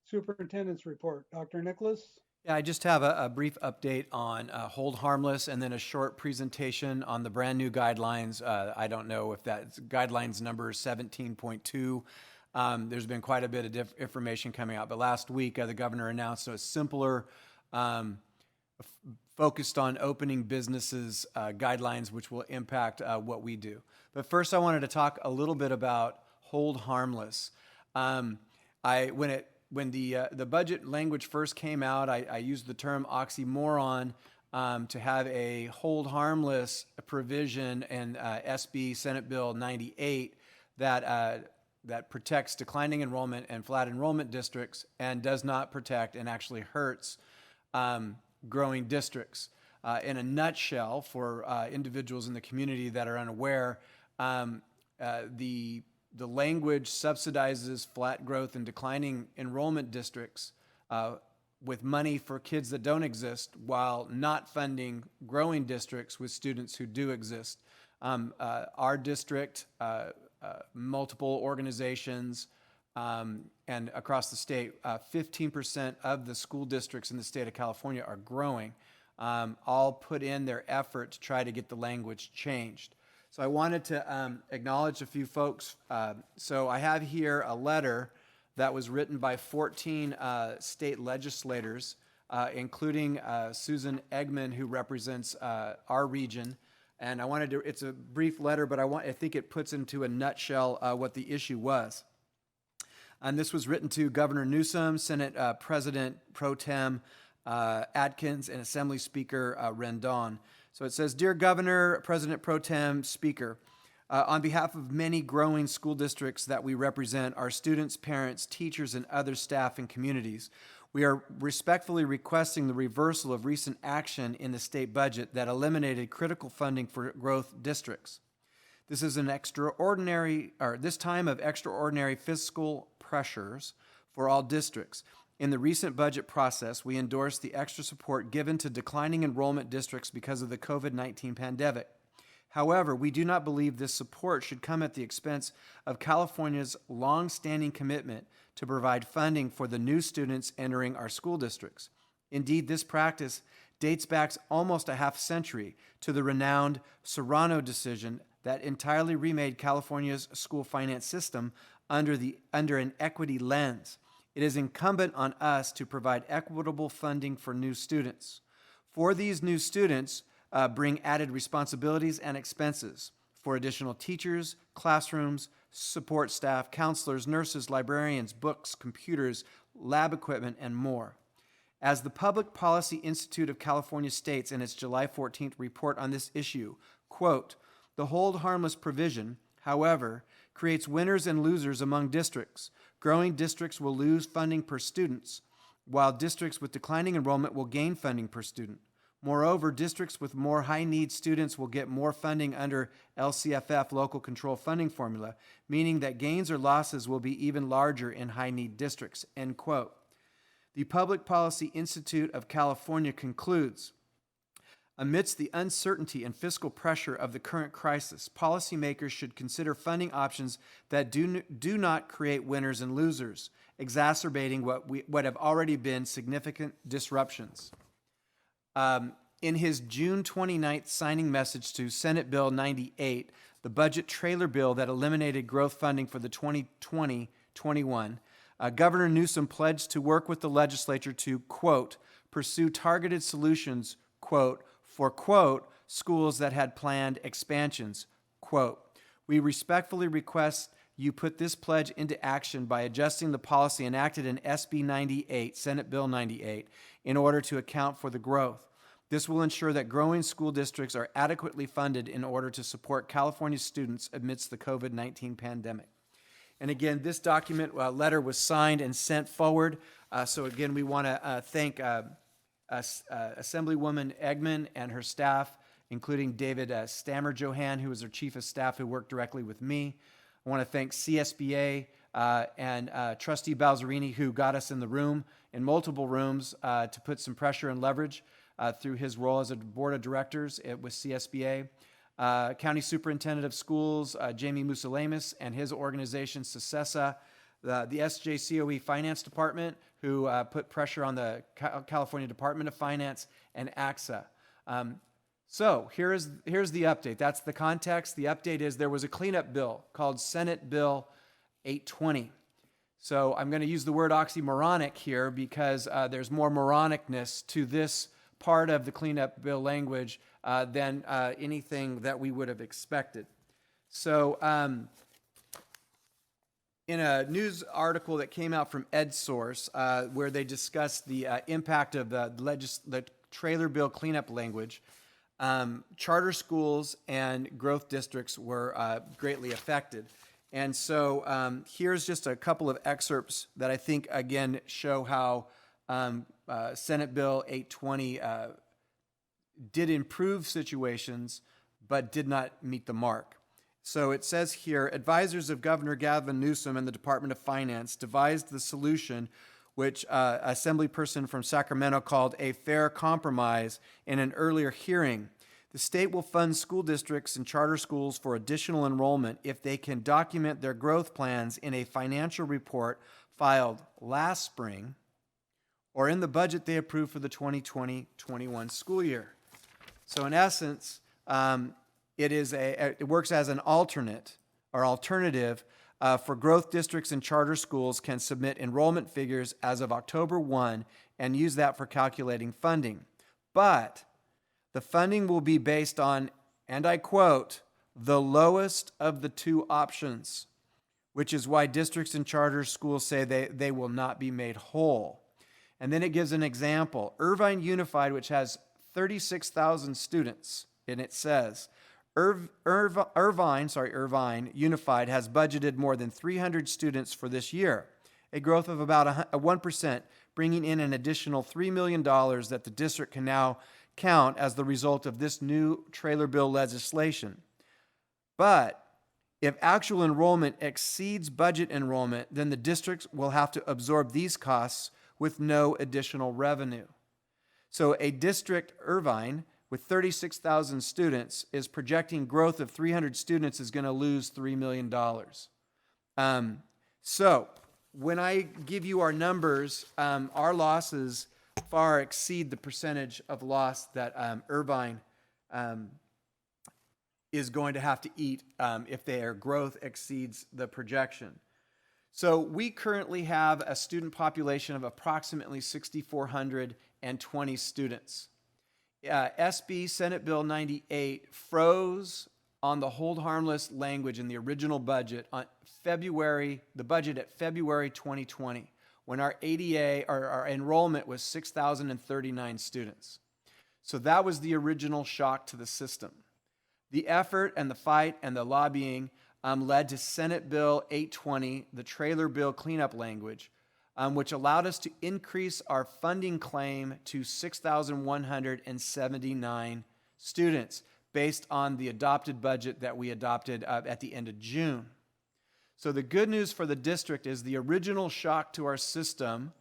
Superintendent's report. Dr. Nicholas? Yeah, I just have a brief update on Hold Harmless and then a short presentation on the brand new guidelines. I don't know if that's guidelines number 17.2. There's been quite a bit of information coming out, but last week the governor announced a simpler, um, focused on opening businesses guidelines, which will impact what we do. But first, I wanted to talk a little bit about Hold Harmless. Um, when the budget language first came out, I used the term oxymoron to have a hold harmless provision in SB Senate Bill 98 that protects declining enrollment and flat enrollment districts and does not protect and actually hurts growing districts. In a nutshell, for individuals in the community that are unaware, um, the language subsidizes flat growth and declining enrollment districts with money for kids that don't exist while not funding growing districts with students who do exist. Our district, multiple organizations, and across the state, 15% of the school districts in the state of California are growing, all put in their effort to try to get the language changed. So I wanted to acknowledge a few folks. So I have here a letter that was written by 14 state legislators, including Susan Eggman, who represents our region. And I wanted to, it's a brief letter, but I think it puts into a nutshell what the issue was. And this was written to Governor Newsom, Senate President Pro Tem Atkins, and Assembly Speaker Rendon. So it says, Dear Governor, President Pro Tem, Speaker, on behalf of many growing school districts that we represent, our students, parents, teachers, and other staff and communities, we are respectfully requesting the reversal of recent action in the state budget that eliminated critical funding for growth districts. This is this time of extraordinary fiscal pressures for all districts. In the recent budget process, we endorsed the extra support given to declining enrollment districts because of the COVID-19 pandemic. However, we do not believe this support should come at the expense of California's long-standing commitment to provide funding for the new students entering our school districts. Indeed, this practice dates back almost a half century to the renowned Serrano decision that entirely remade California's school finance system under an equity lens. It is incumbent on us to provide equitable funding for new students. For these new students, bring added responsibilities and expenses for additional teachers, classrooms, support staff, counselors, nurses, librarians, books, computers, lab equipment, and more. As the Public Policy Institute of California states in its July 14th report on this issue, quote, the hold harmless provision, however, creates winners and losers among districts. Growing districts will lose funding per student, while districts with declining enrollment will gain funding per student. Moreover, districts with more high-need students will get more funding under LCFF local control funding formula, meaning that gains or losses will be even larger in high-need districts, end quote. The Public Policy Institute of California concludes, amidst the uncertainty and fiscal pressure of the current crisis, policymakers should consider funding options that do not create winners and losers, exacerbating what have already been significant disruptions. In his June 29th signing message to Senate Bill 98, the budget trailer bill that eliminated growth funding for the 2020-21, Governor Newsom pledged to work with the legislature to, quote, pursue targeted solutions, quote, for, quote, schools that had planned expansions, quote. We respectfully request you put this pledge into action by adjusting the policy enacted in SB 98, Senate Bill 98, in order to account for the growth. This will ensure that growing school districts are adequately funded in order to support California students amidst the COVID-19 pandemic. And again, this document letter was signed and sent forward. So again, we want to thank Assemblywoman Eggman and her staff, including David Stammer-Johann, who was her chief of staff, who worked directly with me. I want to thank CSBA and Trustee Balzerini, who got us in the room, in multiple rooms, to put some pressure and leverage through his role as a board of directors with CSBA. County Superintendent of Schools, Jamie Musalemis, and his organization, SECESA, the SJCOE Finance Department, who put pressure on the California Department of Finance, and AXA. So here's the update. That's the context. The update is there was a cleanup bill called Senate Bill 820. So I'm going to use the word oxymoronic here because there's more moronicness to this part of the cleanup bill language than anything that we would have expected. So in a news article that came out from EdSource, where they discussed the impact of the trailer bill cleanup language, charter schools and growth districts were greatly affected. And so here's just a couple of excerpts that I think, again, show how Senate Bill 820 did improve situations, but did not meet the mark. So it says here, advisors of Governor Gavin Newsom and the Department of Finance devised the solution which Assemblyperson from Sacramento called a fair compromise in an earlier hearing. The state will fund school districts and charter schools for additional enrollment if they can document their growth plans in a financial report filed last spring or in the budget they approved for the 2020-21 school year. So in essence, it works as an alternative for growth districts and charter schools can submit enrollment figures as of October 1 and use that for calculating funding. But the funding will be based on, and I quote, the lowest of the two options, which is why districts and charter schools say they will not be made whole. And then it gives an example. Irvine Unified, which has 36,000 students, and it says, Irvine Unified has budgeted more than 300 students for this year, a growth of about 1%, bringing in an additional $3 million that the district can now count as the result of this new trailer bill legislation. But if actual enrollment exceeds budget enrollment, then the districts will have to absorb these costs with no additional revenue. So a district, Irvine, with 36,000 students, is projecting growth of 300 students is going to lose $3 million. So when I give you our numbers, our losses far exceed the percentage of loss that Irvine is going to have to eat if their growth exceeds the projection. So we currently have a student population of approximately 6,420 students. SB Senate Bill 98 froze on the hold harmless language in the original budget on the budget at February 2020, when our ADA, our enrollment was 6,039 students. So that was the original shock to the system. The effort and the fight and the lobbying led to Senate Bill 820, the trailer bill cleanup language, which allowed us to increase our funding claim to 6,179 students based on the adopted budget that we adopted at the end of June. So the good news for the district is the original shock to our system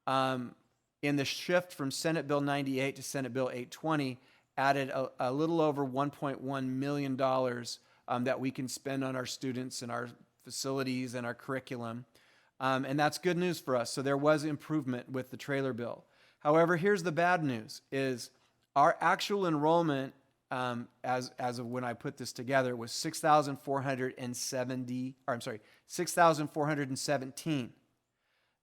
in the shift from Senate Bill 98 to Senate Bill 820 added a little over $1.1 million that we can spend on our students and our facilities and our curriculum. And that's good news for us. So there was improvement with the trailer bill. However, here's the bad news, is our actual enrollment as of when I put this together was 6,417,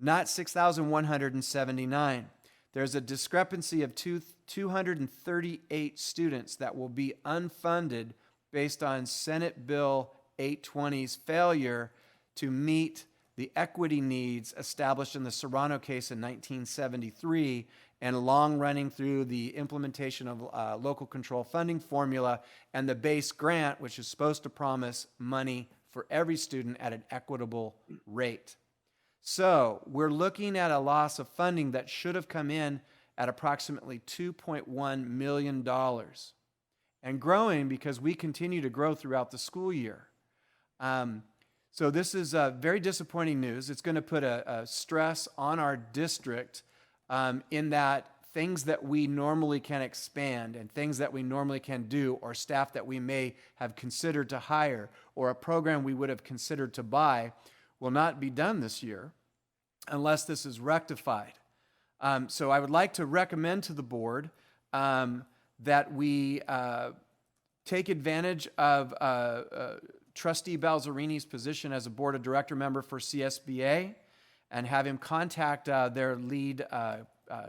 not 6,179. There's a discrepancy of 238 students that will be unfunded based on Senate Bill 820's failure to meet the equity needs established in the Serrano case in 1973 and long running through the implementation of local control funding formula and the base grant, which is supposed to promise money for every student at an equitable rate. So we're looking at a loss of funding that should have come in at approximately $2.1 million and growing because we continue to grow throughout the school year. So this is very disappointing news. It's going to put a stress on our district in that things that we normally can expand and things that we normally can do, or staff that we may have considered to hire, or a program we would have considered to buy, will not be done this year unless this is rectified. So I would like to recommend to the board that we take advantage of Trustee Balzerini's position as a board of director member for CSBA and have him contact their lead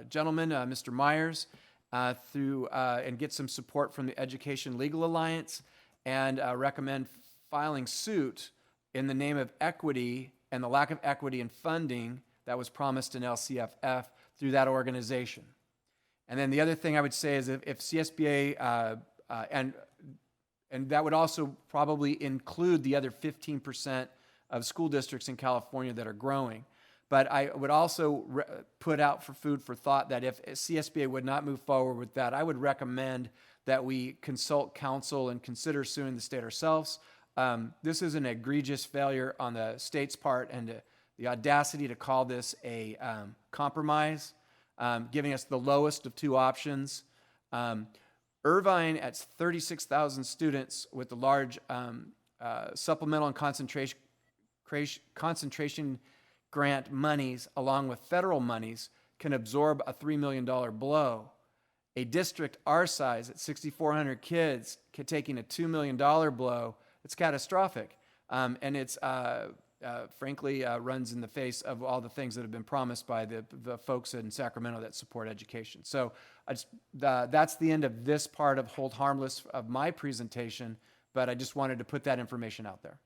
gentleman, Mr. Myers, and get some support from the Education Legal Alliance, and recommend filing suit in the name of equity and the lack of equity in funding that was promised in LCFF through that organization. And then the other thing I would say is if CSBA, and that would also probably include the other 15% of school districts in California that are growing. But I would also put out for food for thought that if CSBA would not move forward with that, I would recommend that we consult counsel and consider suing the state ourselves. This is an egregious failure on the state's part, and the audacity to call this a compromise, giving us the lowest of two options. Irvine, at 36,000 students with the large supplemental and concentration grant monies, along with federal monies, can absorb a $3 million blow. A district our size, at 6,400 kids, taking a $2 million blow, it's catastrophic. And it's frankly runs in the face of all the things that have been promised by the folks in Sacramento that support education. So that's the end of this part of Hold Harmless of my presentation, but I just wanted to put that information out there.